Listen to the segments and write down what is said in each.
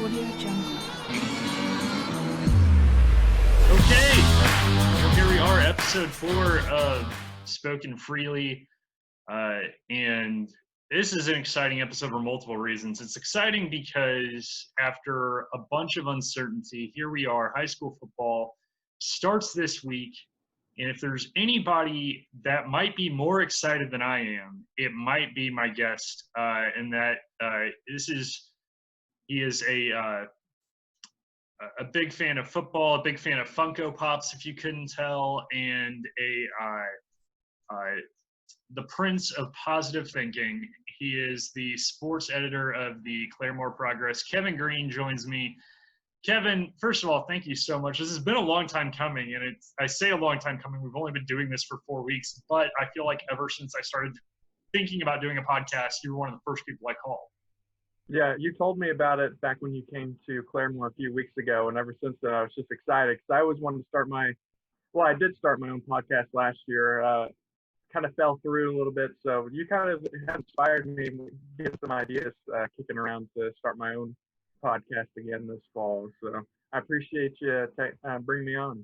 Okay, well, here we are, episode 4 of Spoken Freely, and this is an exciting episode for multiple reasons. It's exciting because after a bunch of uncertainty, here we are, high school football starts this week, and if there's anybody that might be more excited than I am, it might be my guest, and that he is a big fan of football, a big fan of Funko Pops, if you couldn't tell, and the prince of positive thinking. He is the sports editor of the Claremore Progress. Kevin Green joins me. Kevin, first of all, thank you so much. This has been a long time coming, and I say a long time coming. We've only been doing this for 4 weeks, but I feel like ever since I started thinking about doing a podcast, you were one of the first people I called. Yeah, you told me about it back when you came to Claremore a few weeks ago, and ever since then I was just excited because I always wanted to start I did start my own podcast last year, kind of fell through a little bit, so you kind of have inspired me to get some ideas kicking around to start my own podcast again this fall, so I appreciate you bringing me on.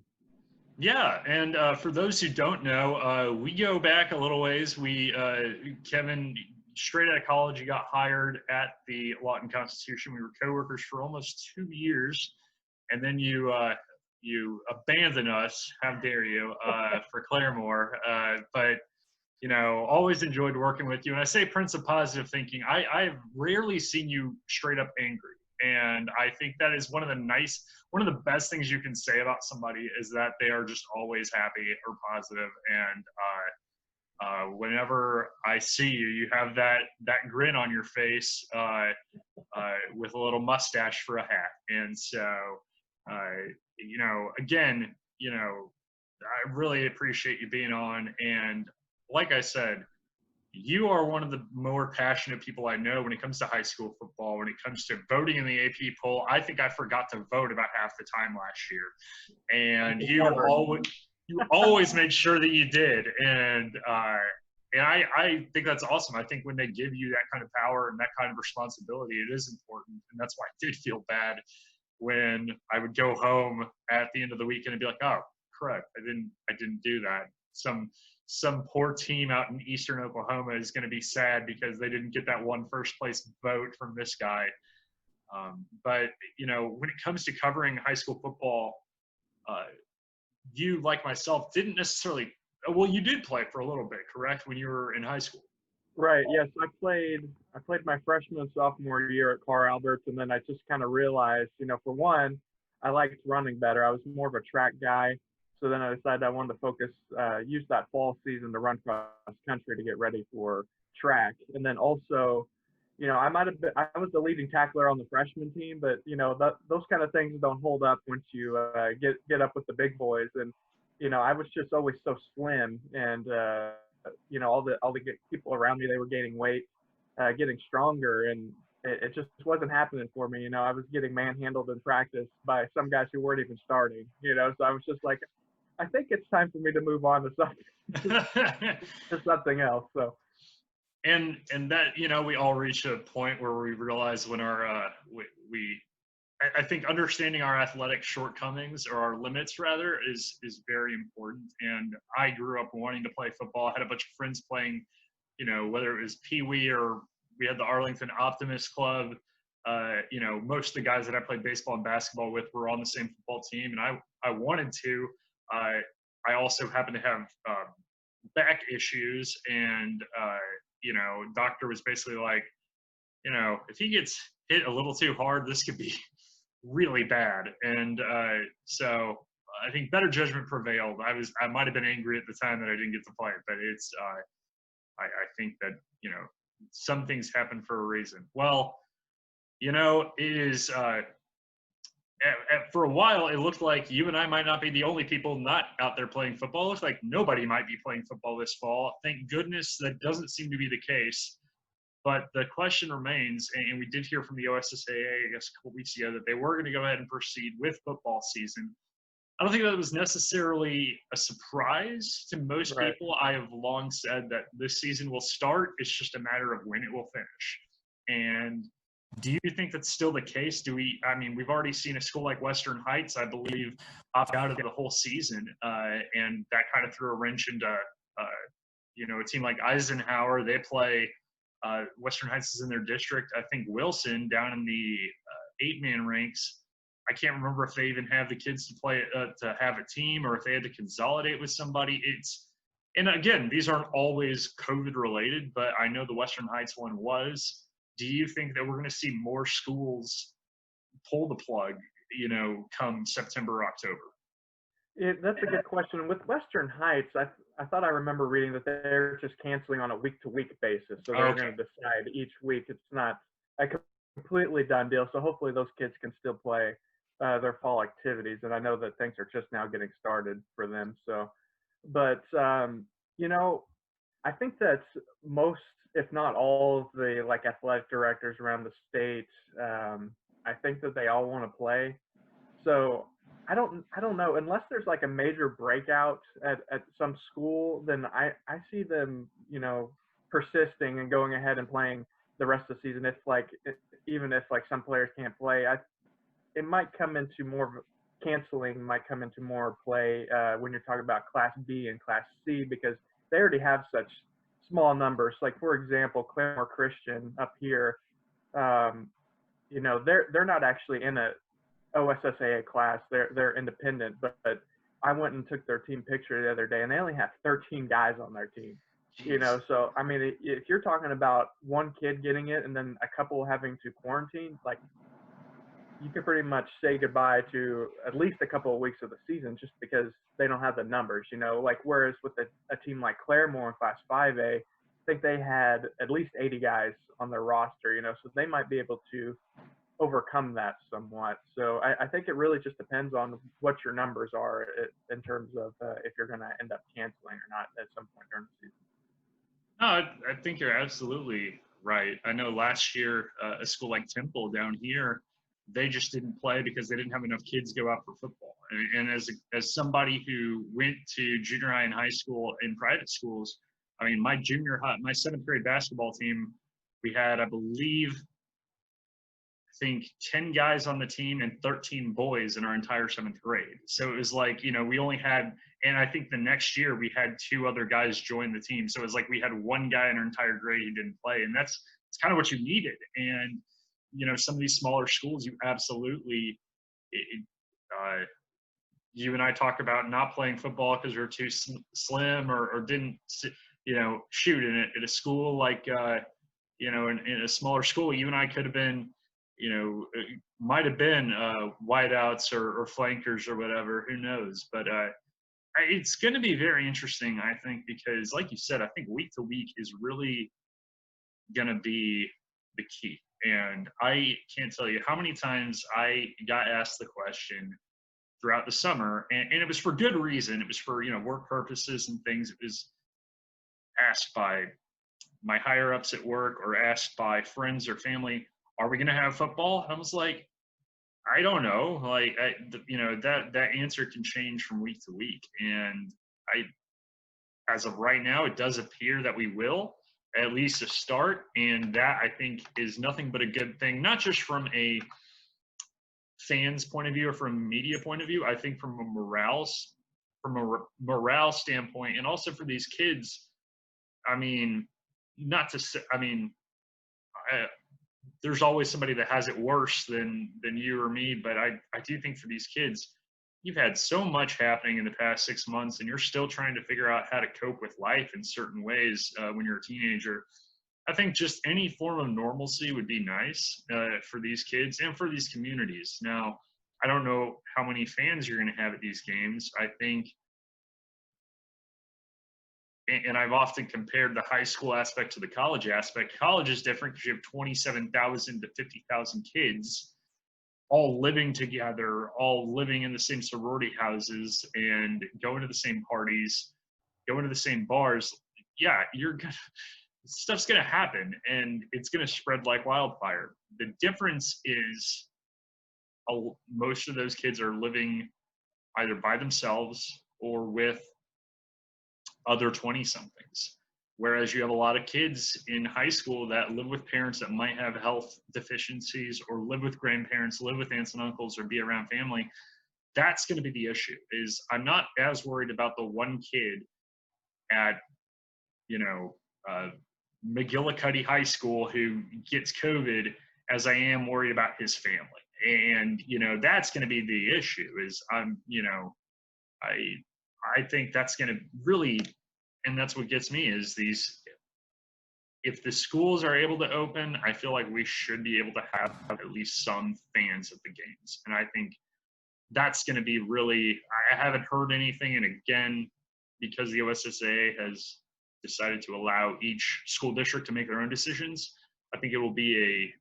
Yeah, and for those who don't know, we go back a little ways. Kevin, straight out of college, you got hired at the Lawton Constitution. We were coworkers for almost 2 years, and then you abandoned us. How dare you, for Claremore? But always enjoyed working with you. And I say Prince of Positive Thinking. I've rarely seen you straight up angry, and I think that is one of the best things you can say about somebody is that they are just always happy or positive. And whenever I see you, you have that grin on your face with a little mustache for a hat. And so, again, I really appreciate you being on. And like I said, you are one of the more passionate people I know when it comes to high school football, when it comes to voting in the AP poll. I think I forgot to vote about half the time last year. And you always made sure that you did. And I think that's awesome. I think when they give you that kind of power and that kind of responsibility, it is important. And that's why I did feel bad when I would go home at the end of the weekend and be like, oh, crap, I didn't do that. Some poor team out in eastern Oklahoma is going to be sad because they didn't get that one first place vote from this guy. But when it comes to covering high school football, you, like myself, didn't necessarily. Well, you did play for a little bit, correct? When you were in high school. Right. Yes, I played my freshman and sophomore year at Carl Alberts, and then I just kind of realized, for one, I liked running better. I was more of a track guy. So then I decided I wanted to use that fall season to run cross country to get ready for track. And then also, I was the leading tackler on the freshman team, but those kind of things don't hold up once you get up with the big boys. And I was just always so slim, and all the people around me, they were gaining weight, getting stronger, and it just wasn't happening for me. I was getting manhandled in practice by some guys who weren't even starting. So I was just like, I think it's time for me to move on to something else. So, and that we all reach a point where we realize when I think understanding our athletic shortcomings, or our limits rather, is very important. And I grew up wanting to play football. I had a bunch of friends playing, whether it was Pee Wee or we had the Arlington Optimist Club. Most of the guys that I played baseball and basketball with were on the same football team, and I wanted to. I also happen to have back issues, and doctor was basically like, if he gets hit a little too hard, this could be really bad. And so I think better judgment prevailed. I might have been angry at the time that I didn't get to play it, but it's I think that some things happen for a reason. Well, it is. For a while, it looked like you and I might not be the only people not out there playing football. It looks like nobody might be playing football this fall. Thank goodness that doesn't seem to be the case. But the question remains, and we did hear from the OSSAA, I guess, a couple weeks ago, that they were going to go ahead and proceed with football season. I don't think that was necessarily a surprise to most people. I have long said that this season will start. It's just a matter of when it will finish. And Do you think that's still the case? I mean, we've already seen a school like Western Heights, I believe, opt out of the whole season, and that kind of threw a wrench into, a team like Eisenhower. They play, Western Heights is in their district. I think Wilson down in the 8-man ranks. I can't remember if they even have the kids to play, to have a team, or if they had to consolidate with somebody. And again, these aren't always COVID related, but I know the Western Heights one was. Do you think that we're going to see more schools pull the plug, come September, October? That's a good question. With Western Heights, I thought I remember reading that they're just canceling on a week-to-week basis. So they're going to decide each week. It's not a completely done deal. So hopefully those kids can still play their fall activities. And I know that things are just now getting started for them. So, but, I think that most, if not all of the athletic directors around the state, I think that they all want to play. So I don't know, unless there's like a major breakout at some school, then I see them, persisting and going ahead and playing the rest of the season. Even if some players can't play, it might come into more canceling might come into more play when you're talking about Class B and Class C, because they already have such small numbers. Like, for example, Claremore Christian up here, they're not actually in a OSSAA class. They're independent, but I went and took their team picture the other day, and they only have 13 guys on their team. Jeez. So I mean, if you're talking about one kid getting it and then a couple having to quarantine, you can pretty much say goodbye to at least a couple of weeks of the season, just because they don't have the numbers. Whereas with a team like Claremore in Class 5A, I think they had at least 80 guys on their roster. So they might be able to overcome that somewhat. So I think it really just depends on what your numbers are in terms of if you're going to end up canceling or not at some point during the season. No, I think you're absolutely right. I know last year, a school like Temple down here, they just didn't play because they didn't have enough kids go out for football. And as somebody who went to junior high and high school in private schools, I mean, my 7th grade basketball team, we had, I think 10 guys on the team and 13 boys in our entire 7th grade. So it was like, we only had, and I think the next year we had 2 other guys join the team. So it was like we had 1 guy in our entire grade who didn't play. And it's kind of what you needed. And, some of these smaller schools, you absolutely, you and I talk about not playing football because we're too slim or didn't, shoot in a school like, in a smaller school, you and I could have been, it might have been wideouts or flankers or whatever, who knows. But it's going to be very interesting, I think, because like you said, I think week to week is really going to be the key. And I can't tell you how many times I got asked the question throughout the summer, and it was for good reason. It was for, work purposes and things. It was asked by my higher ups at work or asked by friends or family, are we going to have football? I was like, I don't know. That answer can change from week to week. And as of right now, it does appear that we will, at least to start. And that, I think, is nothing but a good thing, not just from a fans point of view or from a media point of view. I think from a morale standpoint, and also for these kids, I mean, not to say, there's always somebody that has it worse than you or me, but I do think for these kids, you've had so much happening in the past 6 months, and you're still trying to figure out how to cope with life in certain ways when you're a teenager. I think just any form of normalcy would be nice for these kids and for these communities. Now, I don't know how many fans you're going to have at these games. I think, and I've often compared the high school aspect to the college aspect. College is different because you have 27,000 to 50,000 kids all living together, all living in the same sorority houses and going to the same parties, going to the same bars. Yeah, stuff's going to happen, and it's going to spread like wildfire. The difference is most of those kids are living either by themselves or with other 20-somethings. Whereas you have a lot of kids in high school that live with parents that might have health deficiencies, or live with grandparents, live with aunts and uncles, or be around family. That's going to be the issue. Is I'm not as worried about the one kid at, you know, McGillicuddy High School who gets COVID as I am worried about his family. And, you know, that's going to be the issue. Is I think that's going to really, and that's what gets me, is these, if the schools are able to open, I feel like we should be able to have at least some fans at the games. And I think that's going to be really, I haven't heard anything. And again, because the OSSAA has decided to allow each school district to make their own decisions, I think it will be a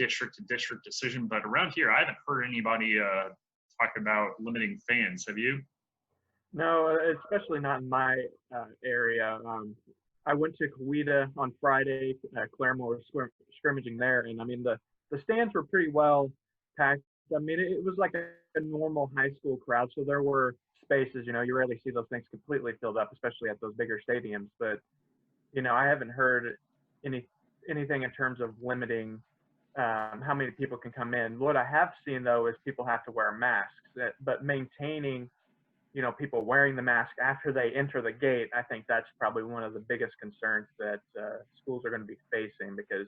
district to district decision. But around here, I haven't heard anybody talk about limiting fans. Have you? No, especially not in my area. I went to Coweta on Friday. Claremore was scrimmaging there, and I mean the stands were pretty well packed. I mean it was like a normal high school crowd, so there were spaces. You know, you rarely see those things completely filled up, especially at those bigger stadiums. But you know, I haven't heard anything in terms of limiting how many people can come in. What I have seen though is people have to wear masks, but maintaining, you know, people wearing the mask after they enter the gate, I think that's probably one of the biggest concerns that schools are going to be facing, because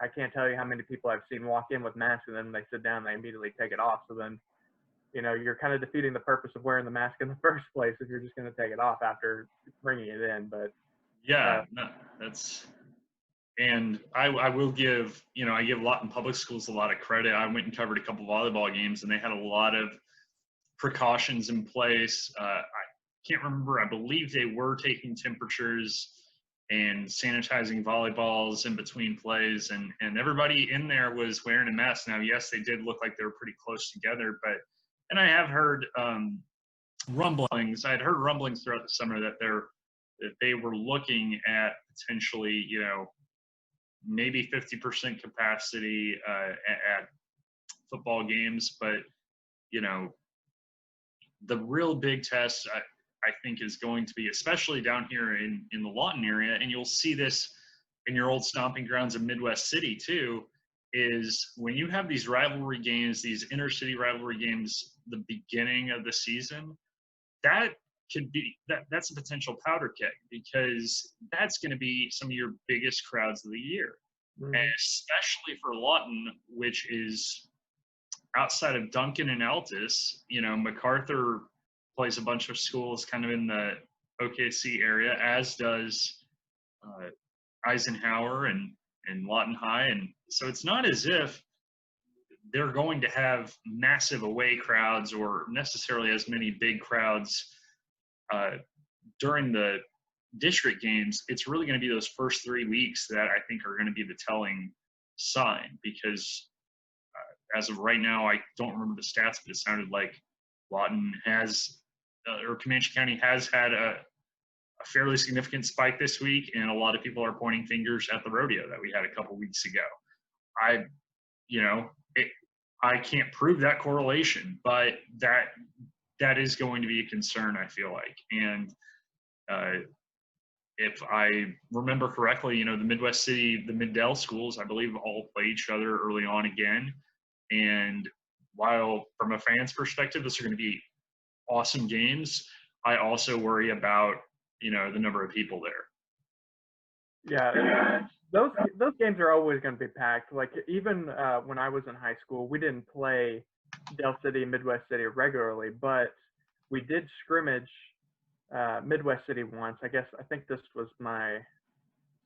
I can't tell you how many people I've seen walk in with masks and then they sit down and they immediately take it off. So then, you know, you're kind of defeating the purpose of wearing the mask in the first place if you're just going to take it off after bringing it in. But Yeah, no, that's, and I will give, you know, I give Lawton Public Schools a lot of credit. I went and covered a couple volleyball games, and they had a lot of precautions in place. I can't remember. I believe they were taking temperatures and sanitizing volleyballs in between plays, and everybody in there was wearing a mask. Now, yes, they did look like they were pretty close together, but, and I have heard rumblings. I had heard rumblings throughout the summer that they were looking at potentially, you know, maybe 50% capacity at football games, but, you know, the real big test, I think, is going to be, especially down here in the Lawton area, and you'll see this in your old stomping grounds of Midwest City too, is when you have these rivalry games, these inter-city rivalry games, the beginning of the season, that could be, that's a potential powder keg, because that's going to be some of your biggest crowds of the year. Mm-hmm. And especially for Lawton, which is outside of Duncan and Altus. You know, MacArthur plays a bunch of schools kind of in the OKC area, as does Eisenhower and Lawton High. And so it's not as if they're going to have massive away crowds or necessarily as many big crowds during the district games. It's really going to be those first 3 weeks that I think are going to be the telling sign, because as of right now, I don't remember the stats, but it sounded like Lawton has, or Comanche County has had a fairly significant spike this week, and a lot of people are pointing fingers at the rodeo that we had a couple weeks ago. I can't prove that correlation, but that is going to be a concern, I feel like. And if I remember correctly, you know, the Midwest City, the Middell schools, I believe, all play each other early on again. And while from a fan's perspective, those are going to be awesome games, I also worry about, you know, the number of people there. Yeah, those games are always going to be packed. Like, even when I was in high school, we didn't play Del City and Midwest City regularly, but we did scrimmage Midwest City once. I think this was my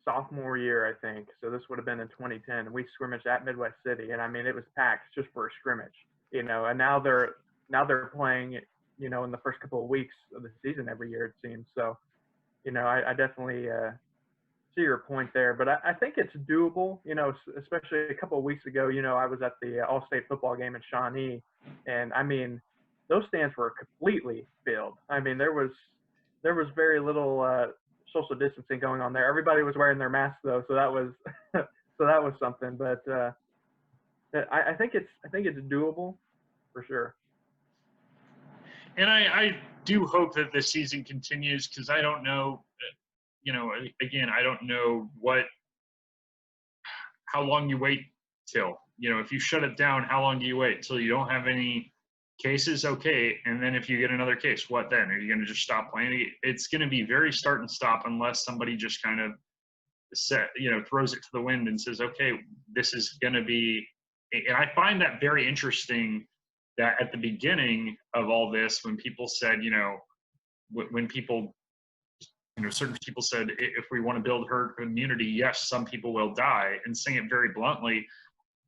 sophomore year, I think. So this would have been in 2010. We scrimmaged at Midwest City, and I mean, it was packed just for a scrimmage, you know. And now they're playing, you know, in the first couple of weeks of the season every year, it seems. So, you know, I definitely see your point there, but I think it's doable, you know, especially a couple of weeks ago. You know, I was at the All-State football game in Shawnee, and I mean, those stands were completely filled. I mean, there was very little social distancing going on there. Everybody was wearing their masks though, so that was something. But I think it's doable for sure. And I do hope that the season continues, because I don't know, again, I don't know how long you wait till, if you shut it down, how long do you wait till you don't have any cases? Okay. And then if you get another case, what then? Are you going to just stop playing? It's going to be very start and stop unless somebody just kind of throws it to the wind and says, okay, this is going to be, and I find that very interesting that at the beginning of all this, when people said, when people, certain people said, if we want to build herd immunity, yes, some people will die, and saying it very bluntly,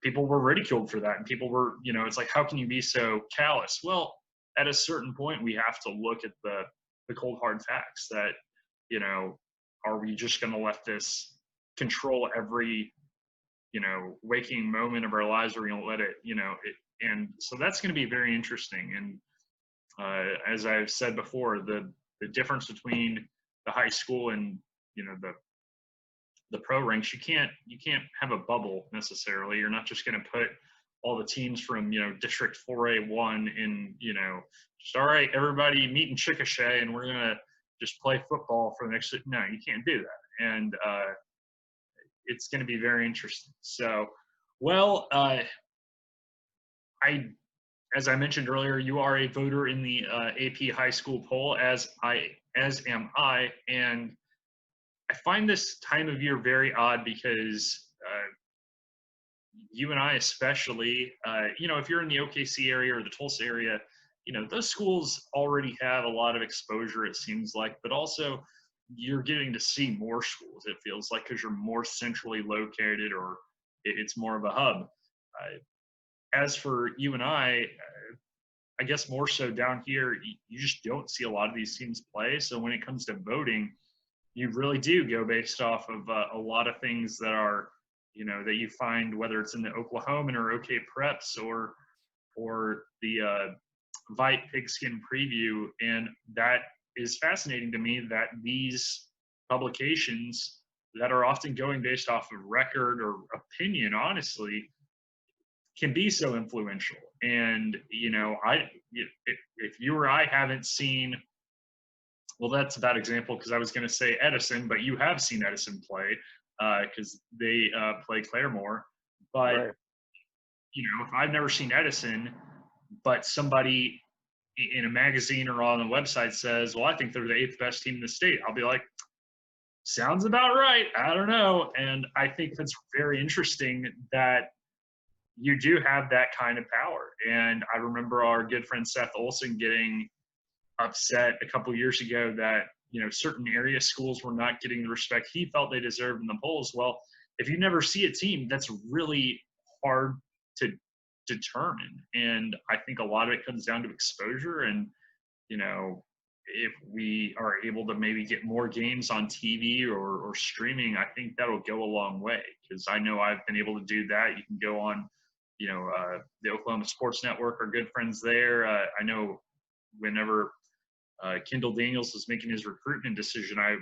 people were ridiculed for that. And people were, it's like, how can you be so callous? Well, at a certain point, we have to look at the cold hard facts that, are we just going to let this control every, waking moment of our lives? Or are we going to let it, and so that's going to be very interesting. And as I've said before, the difference between the high school and, the pro ranks, you can't have a bubble necessarily. You're not just going to put all the teams from, District 4A1 in, just, all right, everybody meet in Chickasha and we're going to just play football for the next, no, you can't do that. And it's going to be very interesting. So, well, as I mentioned earlier, you are a voter in the AP high school poll, as am I, and I find this time of year very odd because you and I especially, if you're in the OKC area or the Tulsa area, those schools already have a lot of exposure, it seems like, but also you're getting to see more schools, it feels like, because you're more centrally located, or it's more of a hub. As for you and I guess more so down here, you just don't see a lot of these teams play. So when it comes to voting, you really do go based off of a lot of things that are, that you find, whether it's in the Oklahoman or OK Preps or the Vite Pigskin Preview. And that is fascinating to me, that these publications that are often going based off of record or opinion, honestly, can be so influential. And, if you or I haven't seen, well, that's a bad example because I was going to say Edison, but you have seen Edison play because they play Claremore. But, Right. If I've never seen Edison, but somebody in a magazine or on a website says, well, I think they're the 8th best team in the state, I'll be like, sounds about right. I don't know. And I think that's very interesting that you do have that kind of power. And I remember our good friend Seth Olson getting upset a couple years ago that, certain area schools were not getting the respect he felt they deserved in the polls. Well, if you never see a team, that's really hard to determine. And I think a lot of it comes down to exposure. And, if we are able to maybe get more games on TV or streaming, I think that'll go a long way. Because I know I've been able to do that. You can go on, the Oklahoma Sports Network, are good friends there. I know whenever Kendall Daniels was making his recruitment decision, I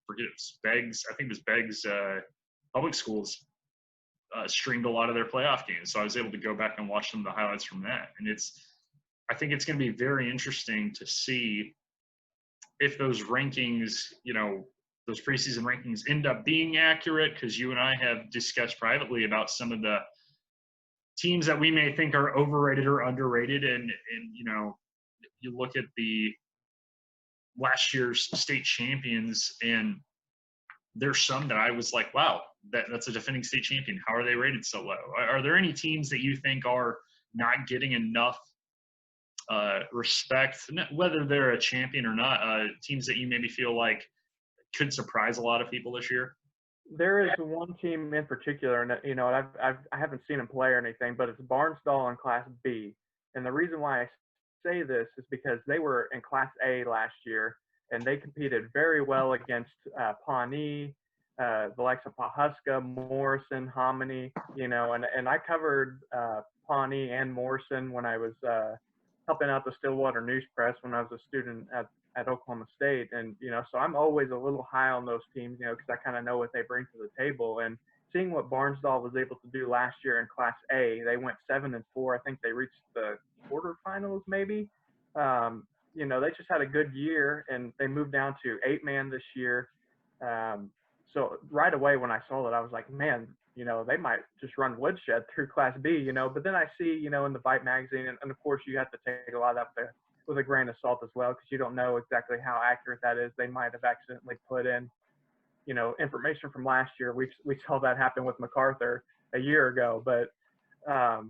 forget it was Beggs, I think it was Beggs Public Schools streamed a lot of their playoff games. So I was able to go back and watch some of the highlights from that. And I think it's going to be very interesting to see if those rankings, those preseason rankings end up being accurate, because you and I have discussed privately about some of the teams that we may think are overrated or underrated. And you look at the last year's state champions, and there's some that I was like, wow, that's a defending state champion. How are they rated so low? Are there any teams that you think are not getting enough respect, whether they're a champion or not, teams that you maybe feel like could surprise a lot of people this year? There is one team in particular, and I haven't seen them play or anything, but it's Barnsdall in Class B. And the reason why I say this is because they were in Class A last year, and they competed very well against Pawnee, the likes of Pawhuska, Morrison, Hominy, and I covered Pawnee and Morrison when I was helping out the Stillwater News Press when I was a student at Oklahoma State. And, so I'm always a little high on those teams, because I kind of know what they bring to the table. And seeing what Barnsdall was able to do last year in Class A, they went 7-4. I think they reached the quarterfinals maybe. They just had a good year, and they moved down to 8-man this year. So right away when I saw that, I was like, man, they might just run woodshed through Class B, But then I see, in the Bite magazine, and of course you have to take a lot of that with a grain of salt as well, because you don't know exactly how accurate that is. They might have accidentally put in, information from last year. We saw that happen with MacArthur a year ago, but I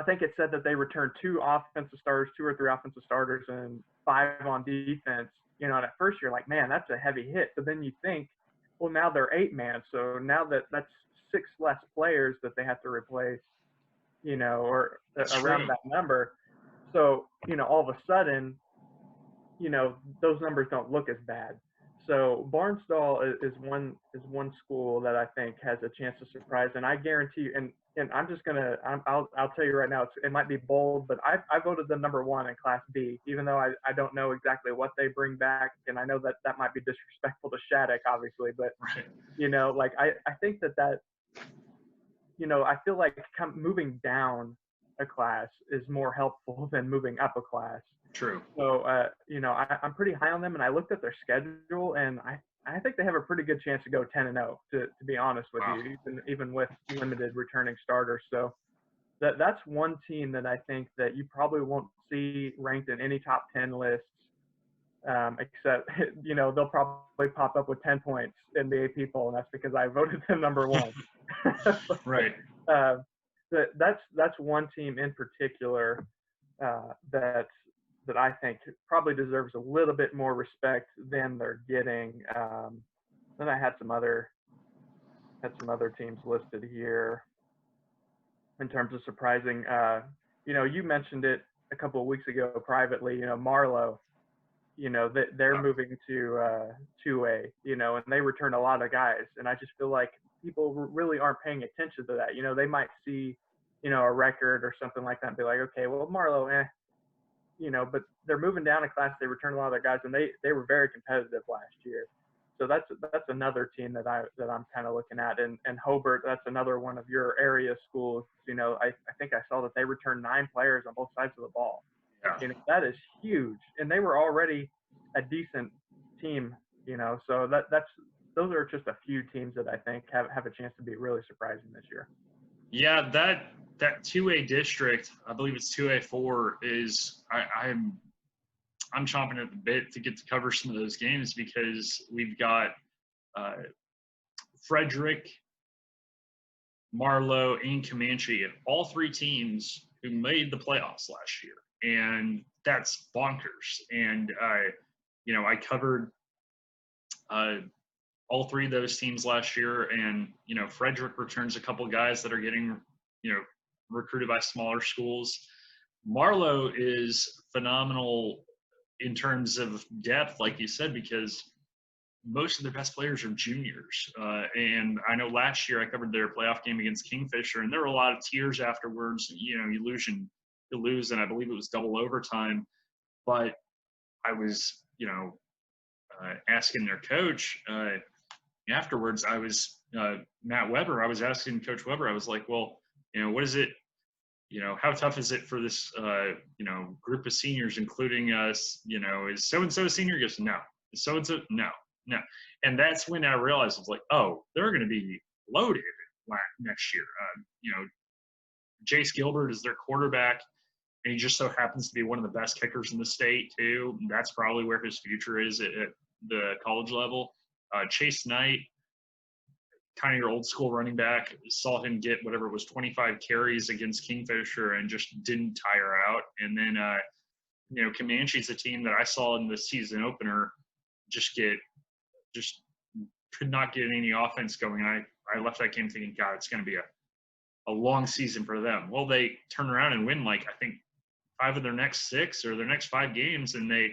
think it said that they returned 2 offensive starters, 2 or 3 offensive starters, and 5 on defense. And at first you're like, man, that's a heavy hit. But then you think, well, now they're 8-man, so now that's 6 less players that they have to replace, or That's around true. that number. So all of a sudden, those numbers don't look as bad. So Barnsdall is one school that I think has a chance to surprise, and I guarantee you. And I'm just gonna I'll tell you right now, it might be bold, but I voted them number 1 in Class B, even though I don't know exactly what they bring back, and I know that might be disrespectful to Shattuck, obviously, but Right. like I think that I feel like moving down a class is more helpful than moving up a class. True. So, I'm pretty high on them, and I looked at their schedule, and I think they have a pretty good chance to go 10-0. To be honest with Wow. you, even with limited returning starters. So that's one team that I think that you probably won't see ranked in any top 10 lists, except they'll probably pop up with 10 points in the AP poll, and that's because I voted them number 1. Right. uh, that's one team in particular that I think probably deserves a little bit more respect than they're getting. Then I had some other teams listed here in terms of surprising. You mentioned it a couple of weeks ago privately. Marlowe. They're moving to 2A. And they return a lot of guys, and I just feel like people really aren't paying attention to that. They might see a record or something like that and be like, okay, well, Marlowe, but they're moving down a class. They return a lot of their guys, and they were very competitive last year. So that's another team that I'm kind of looking at. And Hobart, that's another one of your area schools. I think I saw that they returned 9 players on both sides of the ball. Yeah. That is huge, and they were already a decent team. So those are just a few teams that I think have a chance to be really surprising this year. Yeah, that 2A district, I believe it's 2A4, is I'm chomping at the bit to get to cover some of those games, because we've got Frederick, Marlowe, and Comanche, and all 3 teams who made the playoffs last year, and that's bonkers. And I covered all 3 of those teams last year, and Frederick returns a couple guys that are getting recruited by smaller schools. Marlowe is phenomenal in terms of depth, like you said, because most of their best players are juniors. And I know last year I covered their playoff game against Kingfisher, and there were a lot of tears afterwards. You lose, and I believe it was double overtime. But I was, asking their coach afterwards. I was Matt Weber. I was asking Coach Weber. I was like, well, what is it? How tough is it for this, group of seniors, including us? Is so-and-so a senior? He goes, no. Is so-and-so? No. And that's when I realized, I was like, oh, they're going to be loaded next year. Jace Gilbert is their quarterback, and he just so happens to be one of the best kickers in the state, too. That's probably where his future is at the college level. Chase Knight, kind of your old school running back, saw him get whatever it was 25 carries against Kingfisher and just didn't tire out. And then, Comanche's a team that I saw in the season opener just could not get any offense going. I left that game thinking, God, it's going to be a long season for them. Well, they turn around and win, I think 5 of their next 6 or their next 5 games, and I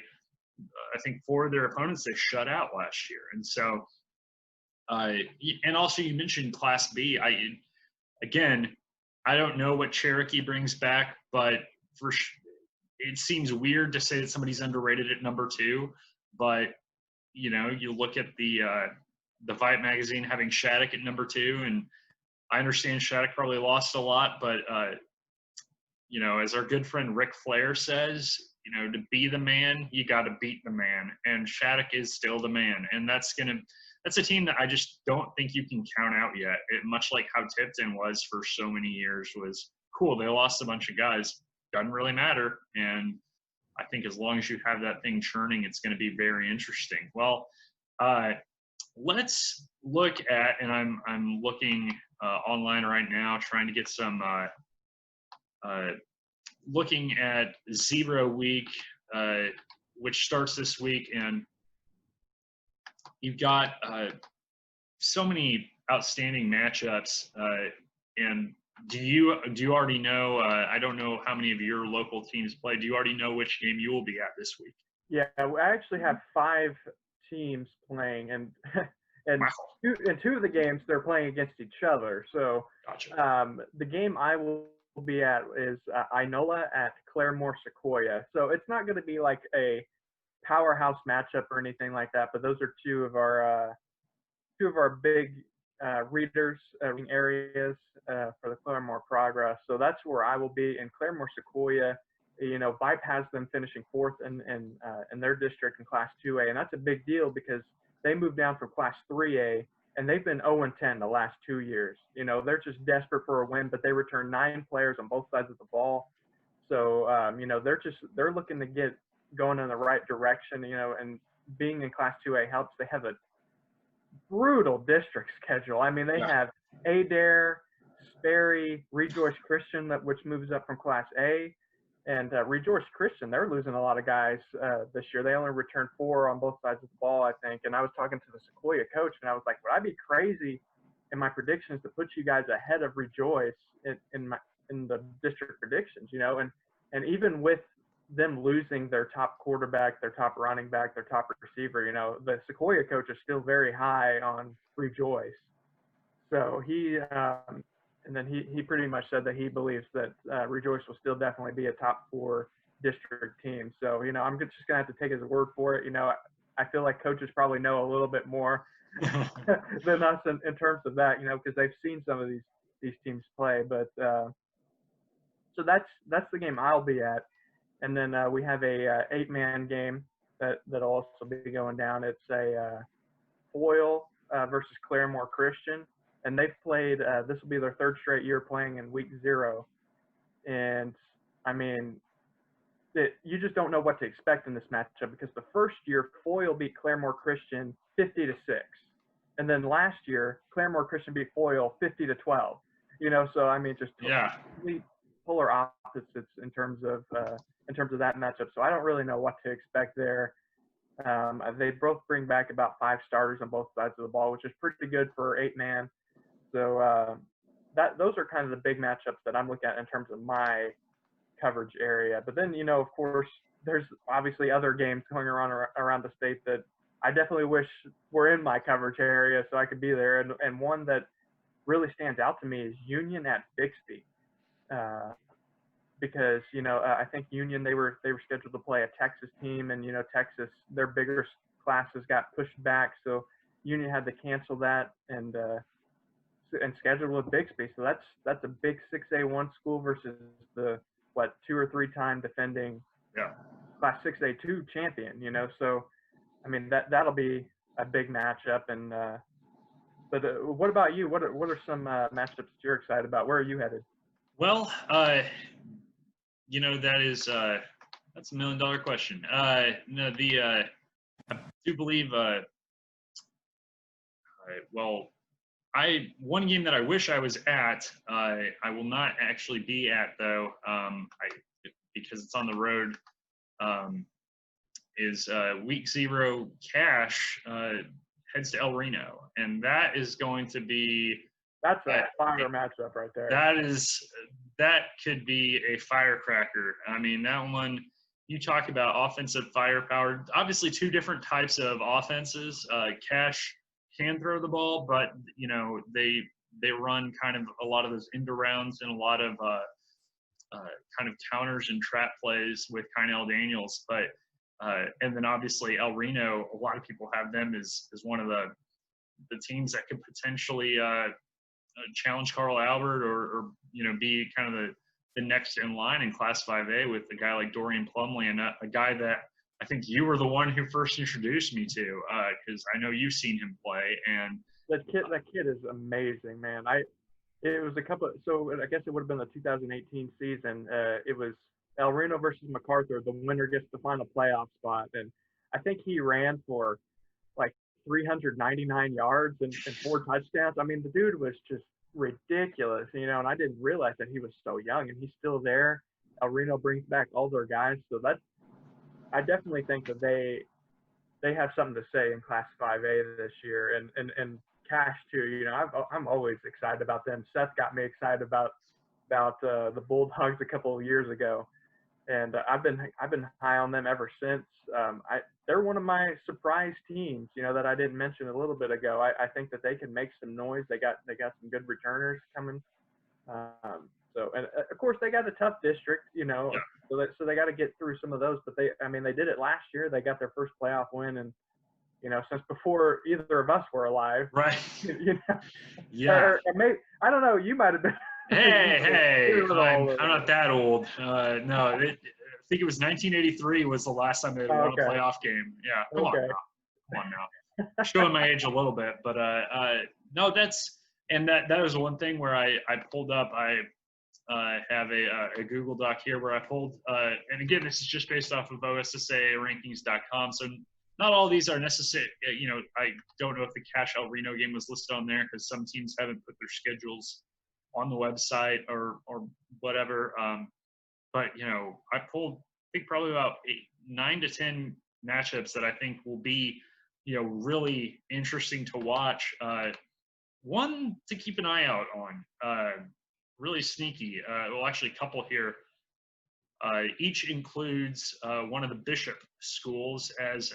think 4 of their opponents they shut out last year. And so, and also you mentioned Class B. I don't know what Cherokee brings back, but it seems weird to say that somebody's underrated at number 2. But you look at the Vite magazine having Shattuck at number 2, and I understand Shattuck probably lost a lot, but as our good friend Rick Flair says, to be the man, you got to beat the man, and Shattuck is still the man, and that's a team that I just don't think you can count out yet. Much like how Tipton was for so many years, was cool. They lost a bunch of guys, doesn't really matter, and I think as long as you have that thing churning, it's going to be very interesting. Well, let's look at, and I'm looking online right now, trying to get some looking at 0 week, which starts this week, and you've got so many outstanding matchups. And do you already know? I don't know how many of your local teams play. Do you already know which game you will be at this week? Yeah, I actually have 5 teams playing, and Wow. two of the games they're playing against each other. So Gotcha. the game I will be at is Inola at Claremore Sequoia. So it's not going to be like a powerhouse matchup or anything like that, but those are two of our big readers areas for the Claremore Progress. So that's where I will be. In Claremore Sequoia, bypass them finishing 4th in their district in Class 2A, and that's a big deal because they moved down from Class 3A, and they've been 0-10 the last 2 years. They're just desperate for a win, but they return 9 players on both sides of the ball. So they're looking to get going in the right direction. And being in Class 2A helps. They have a brutal district schedule. I mean, they have Adair, Sperry, Rejoice Christian, which moves up from Class A, and Rejoice Christian. They're losing a lot of guys this year. They only returned 4 on both sides of the ball, I think. And I was talking to the Sequoia coach, and I was like, would I be crazy in my predictions to put you guys ahead of Rejoice in the district predictions? And even with them losing their top quarterback, their top running back, their top receiver, the Sequoia coach is still very high on Rejoice. So he pretty much said that he believes that Rejoice will still definitely be a top 4 district team. So, I'm just going to have to take his word for it. I feel like coaches probably know a little bit more than us in terms of that, because they've seen some of these teams play. But so that's the game I'll be at. And then we have a 8-man game that'll also be going down. It's a Foyle versus Claremore Christian, and they've played. This will be their 3rd straight year playing in week 0, and I mean, you just don't know what to expect in this matchup because the first year Foyle beat Claremore Christian 50-6, and then last year Claremore Christian beat Foyle 50-12. So I mean, just complete polar opposites in terms of that matchup. So I don't really know what to expect there. They both bring back about 5 starters on both sides of the ball, which is pretty good for 8-man. So those are kind of the big matchups that I'm looking at in terms of my coverage area. But then, of course, there's obviously other games going around the state that I definitely wish were in my coverage area so I could be there. And one that really stands out to me is Union at Bixby. Because I think Union they were scheduled to play a Texas team, and Texas, their bigger classes got pushed back, so Union had to cancel that and scheduled with Bixby. So that's a big 6A1 school versus the 2 or 3 time defending Class 6A2 champion. So I mean that'll be a big matchup. And but what about you? What are some matchups you're excited about? Where are you headed? Well, that's a $1 million question. No, I do believe. One game that I wish I was at, I will not actually be at though, because it's on the road. Is week 0 Cash heads to El Reno, and that is going to be. That's a fire matchup right there. That could be a firecracker. I mean, that one, you talk about offensive firepower. Obviously, 2 different types of offenses. Cash can throw the ball, but they run kind of a lot of those end arounds and a lot of kind of counters and trap plays with Kynell Daniels. But and then obviously El Reno, a lot of people have them as one of the teams that could potentially challenge Carl Albert or be kind of the next in line in Class 5A with a guy like Dorian Plumley, and a guy that I think you were the one who first introduced me to, because I know you've seen him play. And that kid is amazing, man. It was so I guess it would have been the 2018 season. It was El Reno versus MacArthur. The winner gets the final playoff spot, and I think he ran for like 399 yards and 4 touchdowns. I mean, the dude was just ridiculous, and I didn't realize that he was so young, and he's still there. El Reno brings back all their guys, so I definitely think that they have something to say in Class 5A this year, and Cash too. I'm always excited about them. Seth got me excited about the Bulldogs a couple of years ago, and I've been high on them ever since. They're one of my surprise teams, that I didn't mention a little bit ago. I think that they can make some noise. They got some good returners coming. And of course they got a tough district, so they got to get through some of those. But they did it last year. They got their first playoff win, and since before either of us were alive. Right. Yeah. Or maybe, I don't know. You might have been. Hey, I'm not that old. No, I think it was 1983 was the last time they won a playoff game. Yeah, come on now. Showing my age a little bit, but no, that was one thing where I pulled up. I have a Google Doc here where I pulled, and again, this is just based off of OSSArankings.com. So not all these are necessary. I don't know if the Cash El Reno game was listed on there because some teams haven't put their schedules on the website or whatever. But I pulled, I think probably about 9 to 10 matchups that I think will be, really interesting to watch. One to keep an eye out on, really sneaky. Well, actually a couple here. Each includes one of the Bishop schools, as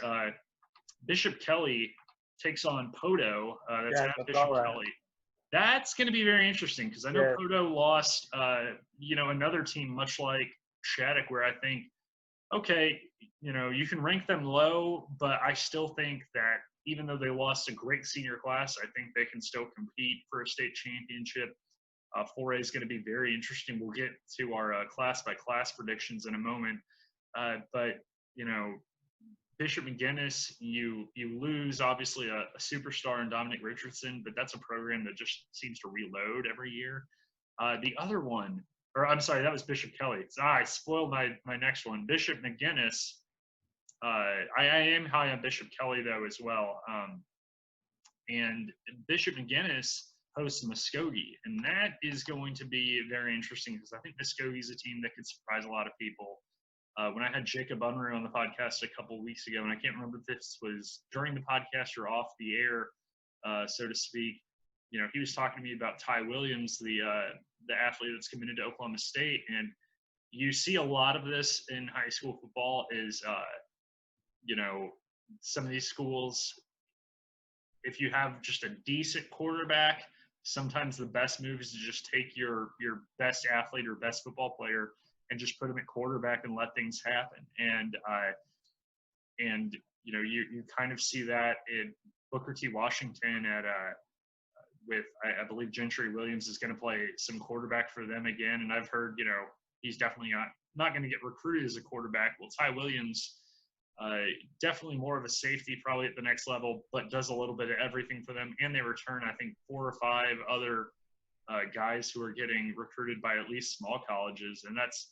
Bishop Kelly takes on Podo. That's at Bishop Kelly. That's going to be very interesting because I know Podo lost, another team much like Shattuck, where I think, okay, you can rank them low, but I still think that even though they lost a great senior class, I think they can still compete for a state championship. 4A is going to be very interesting. We'll get to our class-by-class predictions in a moment. But Bishop McGuinness, you lose, obviously, a superstar in Dominic Richardson, but that's a program that just seems to reload every year. The other one, or I'm sorry, that was Bishop Kelly. I spoiled my next one. Bishop McGuinness, I am high on Bishop Kelly, though, as well. And Bishop McGuinness hosts Muskogee, and that is going to be very interesting because I think Muskogee is a team that could surprise a lot of people. When I had Jacob Unruh on the podcast a couple of weeks ago, and I can't remember if this was during the podcast or off the air, so to speak, he was talking to me about Ty Williams, the athlete that's committed to Oklahoma State, and you see a lot of this in high school football is, some of these schools, if you have just a decent quarterback, sometimes the best move is to just take your best athlete or best football player and just put him at quarterback and let things happen. And you kind of see that in Booker T. Washington with I believe Gentry Williams is going to play some quarterback for them again. And I've heard, he's definitely not going to get recruited as a quarterback. Well, Ty Williams, definitely more of a safety probably at the next level, but does a little bit of everything for them. And they return, I think, 4 or 5 other guys who are getting recruited by at least small colleges. And that's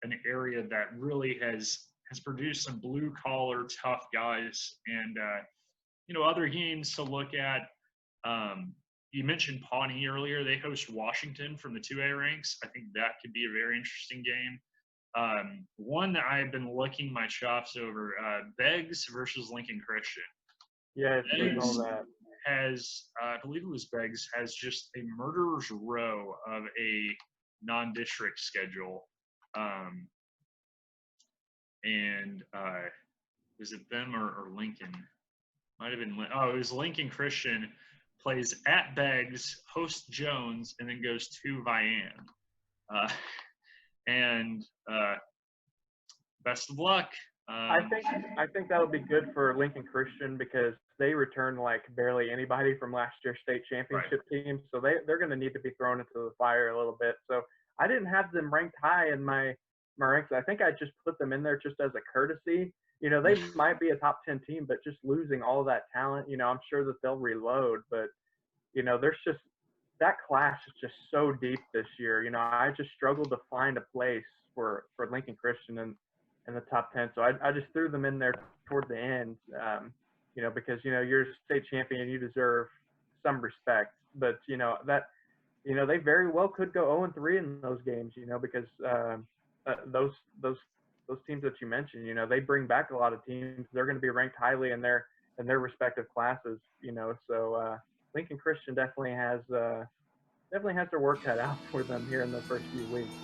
an area that really has produced some blue collar tough guys. And other games to look at, you mentioned Pawnee earlier. They host Washington from the 2A ranks. I think that could be a very interesting game. One that I've been licking my chops over, Beggs versus Lincoln Christian. Yeah, Beggs has, I believe it was Beggs, has just a murderer's row of a non-district schedule. And was it them or Lincoln? Might have been, it was Lincoln Christian, plays at Beggs, hosts Jones, and then goes to Vian. And best of luck. I think that'll be good for Lincoln Christian because they return like barely anybody from last year's state championship team, so they're going to need to be thrown into the fire a little bit. So I didn't have them ranked high in my ranks. I think I just put them in there just as a courtesy. They might be a top 10 team, but just losing all that talent, I'm sure that they'll reload. But there's just that class is just so deep this year. I just struggled to find a place for Lincoln Christian in the top 10. So I just threw them in there toward the end, because you're a state champion, you deserve some respect. But that they very well could go 0-3 in those games, because those teams that you mentioned, they bring back a lot of teams. They're going to be ranked highly in their respective classes, So Lincoln Christian definitely has their work cut out for them here in the first few weeks.